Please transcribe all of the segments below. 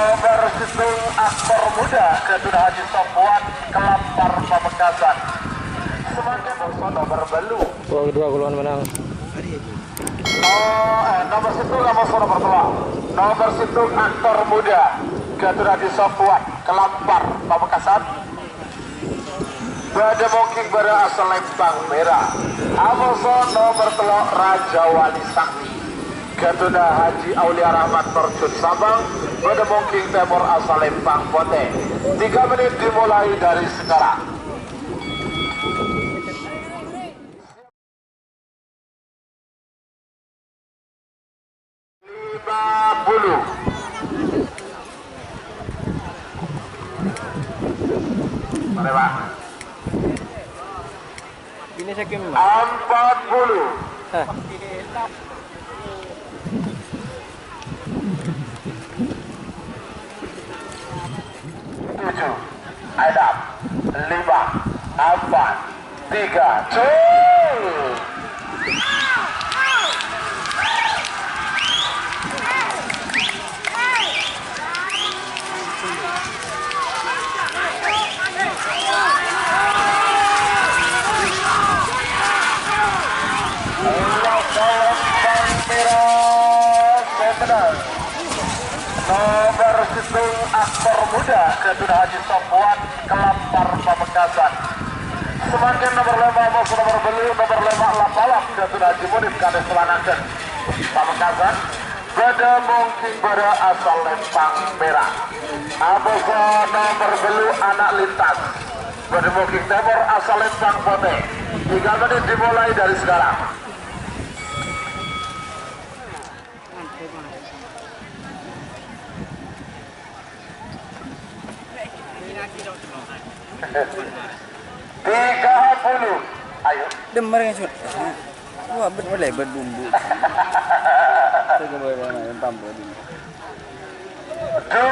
Nomor situng aktor muda Kedua Haji Sofwan Kelampar Pamekasan. Semakin nomor Belu. Kedua golongan menang. Nomor situng nomor telak. Nomor situng aktor muda Kedua Haji Sofwan Kelampar Pamekasan. Pada mungkin pada asal Lembang Merah. Amoso nomor telak Raja Wali Sakti Kedua Haji Aulia Rahmat Terjun Sabang. Pada mungkin Timur asal Lembang Pote. 3 menit dimulai dari sekarang. 50. Mari Pak. Ini saya kim. 40. Tujuh, adab, 5, 4, 3, cuy. Nomor situng aktor muda Kedua Haji Sofwan Kelampar Pamekasan. Semakin nomor 5 maupun nomor Belu nomor 5 Lapalak Kedua Haji Munif Kades Selanaken Pamekasan. Pada mungkin pada asal Lembang Merah. Aboso nomor Belu anak lintas. Pada mungkin Timur asal Lembang Pote. 3 menit dimulai dari sekarang. Tiga puluh, ayo. Demar yang sudah. Wah, lebar bumbu. Saya kembali yang tambah ini. 20.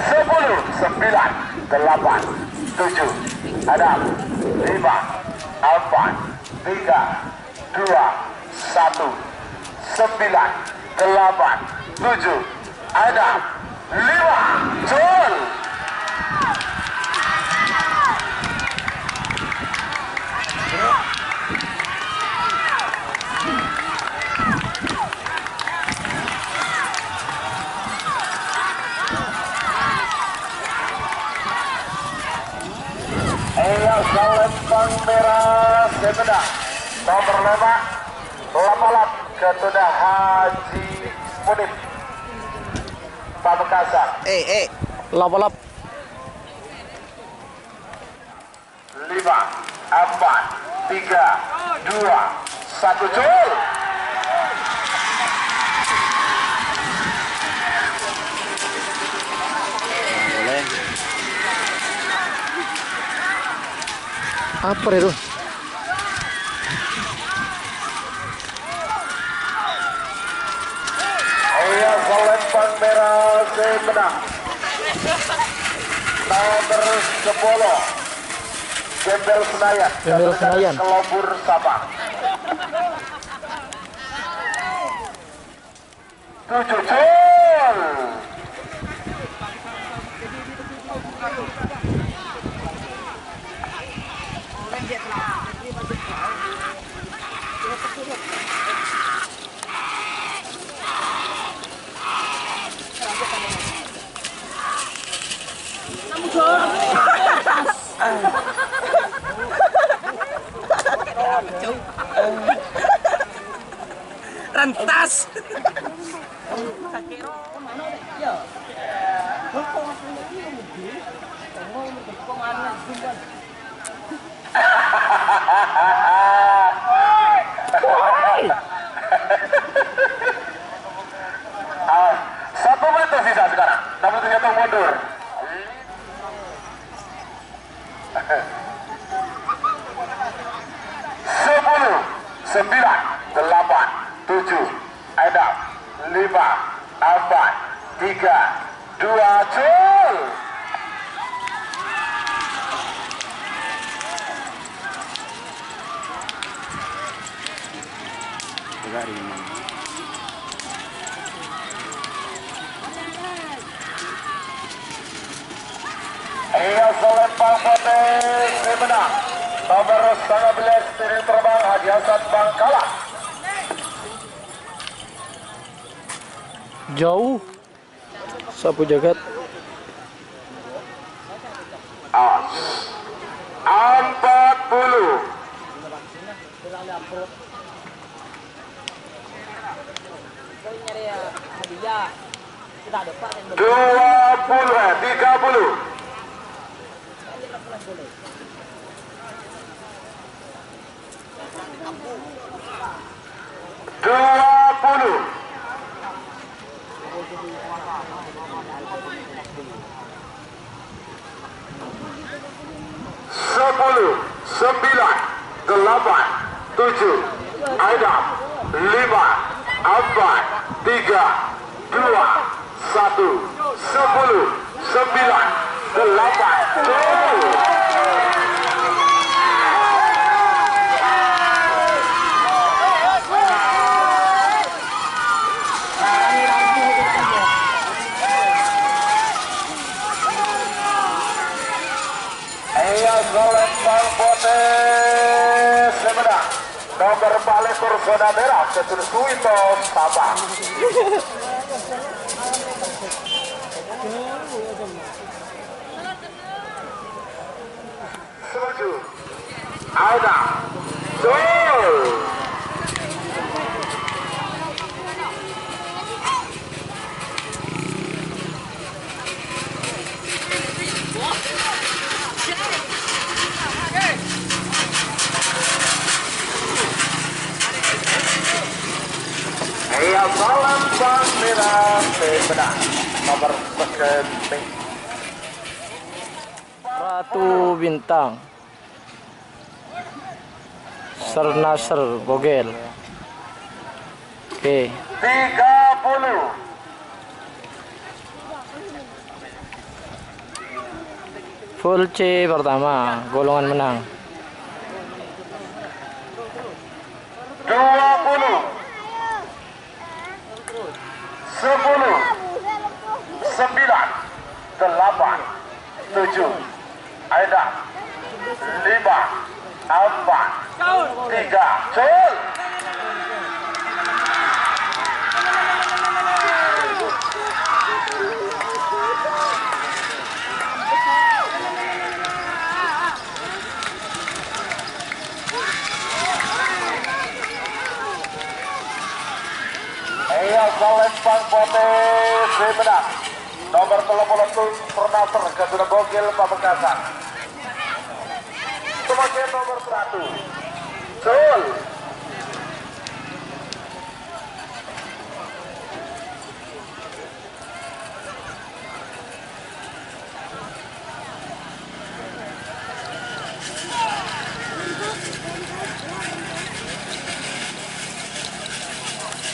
10, 9, 8, 7, 6, 5, 4, 3, 2, 1, 9, 8, 7, 6, 5, jol. Lembang Merah Sepeda nomor 5 Lapalap Kedua Haji Munif Pamekasan. Lapalap. 5, 4, 3, 2, 1, jol. Apa itu? Lembang Merah menang. Nomor 10 Gembel Senayan. Gembel Senayan. Kelobur Sabang. 7 jol. Rentas. Satu menit tersisa sekarang. Namun ternyata mundur. 10, 9, 8, 7, 6, 5, 4, 3, 2, jol. sekali memang. Ia selempang potensi menang. Nomor 19 tiring terbang Haji Hasan Bangkalan. Jauh. Sapu jagat. 40. 30. 20. 10, 9, 8, 7, 6, 5, 4, 3, 2, 1, 10, 9, 8, 7. Selempang potensi menang. Nomor balik zona merah Ketun Suwito Sabang. Setuju. Ada. Gol. Ia selempang merah menang. Nomor sekian. Ratu Bintang. Sernasr Bogel. Oke. 30. Full C pertama, golongan menang. 20. 10, 9, 8, 7, 6, 5, 4, 3, Cul. Ia selempang potensi menang. Nomor 30 Sernasr Ketun Bogel Pamekasan. Kemudian nomor 1 Cul.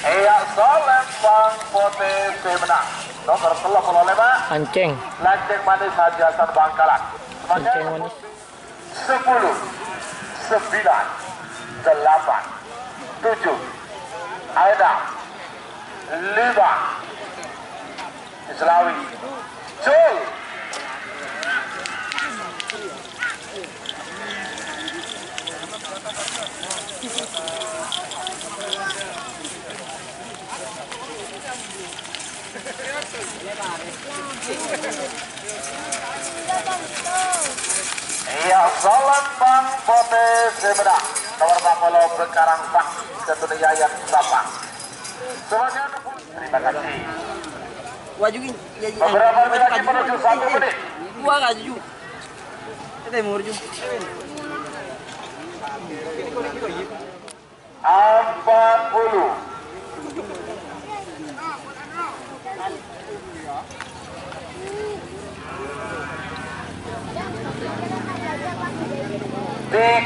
Ia selempang potensi menang. Nomor 35 Anceng. Lanceng Manis Haji Hasan Bangkalan. Anceng manis. 10, 9, 8, 7, 6, 5, Islawi, Cul. Ia selempang potensi menang. Nomor 40 Bekarang Pak Ketun Yayan Sabang. Terima kasih. Wajugin. Beberapa menit lagi menuju 1 menit. Gua kaju. Kita mau rujung. 40. 30.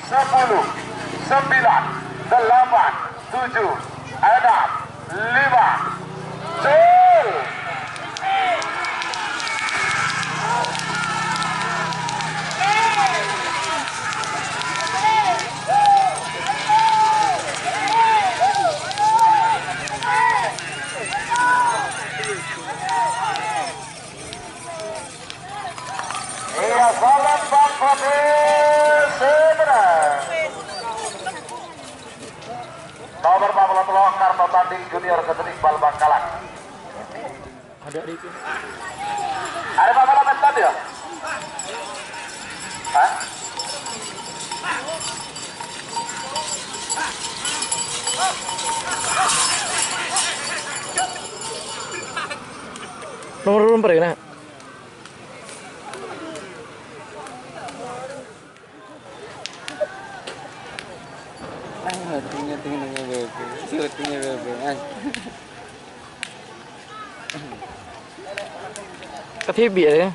10, 9, 8, 7, 6, 5, Cul. Junior Ketun Iqbal Bangkalan. Ada Ricky. Ada Pak Malamet tadi ya? Hah? Nomor berapa ya? Tinggal bebe. Syutingnya bebe. Ketibi ya.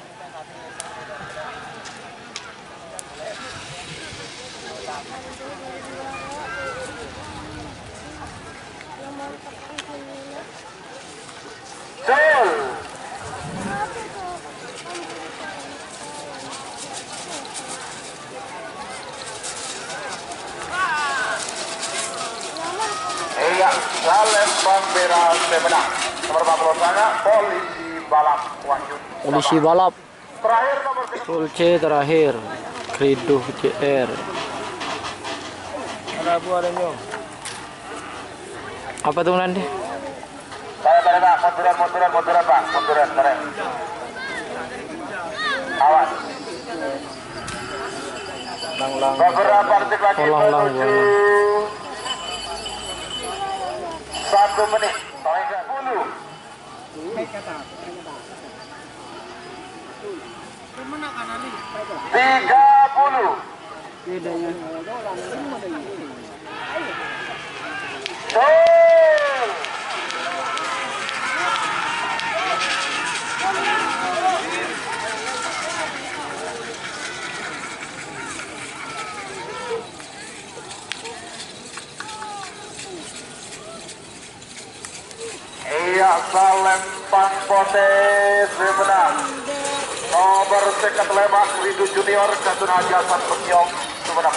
Betul. Iya, Palembang Bera Semenang. Nomor 40 sana, Polisi Balap Wahyu. Polisi balap. Terakhir nomor Full C terakhir. Kriduh JR. Ada buah dan nyong. Apa tuh nanti? Tarik Pak, munduran Pak, munduran, tarik. Awas. Lang-lang. Beberapa detik lagi Lang-lang, menuju 1 menit. Tarik 10. 30. Betul. Iya, Palembang potensi menang. Nomor sekat lemak Rindu Junior Katun Haji Hasan Penyong Sumenep.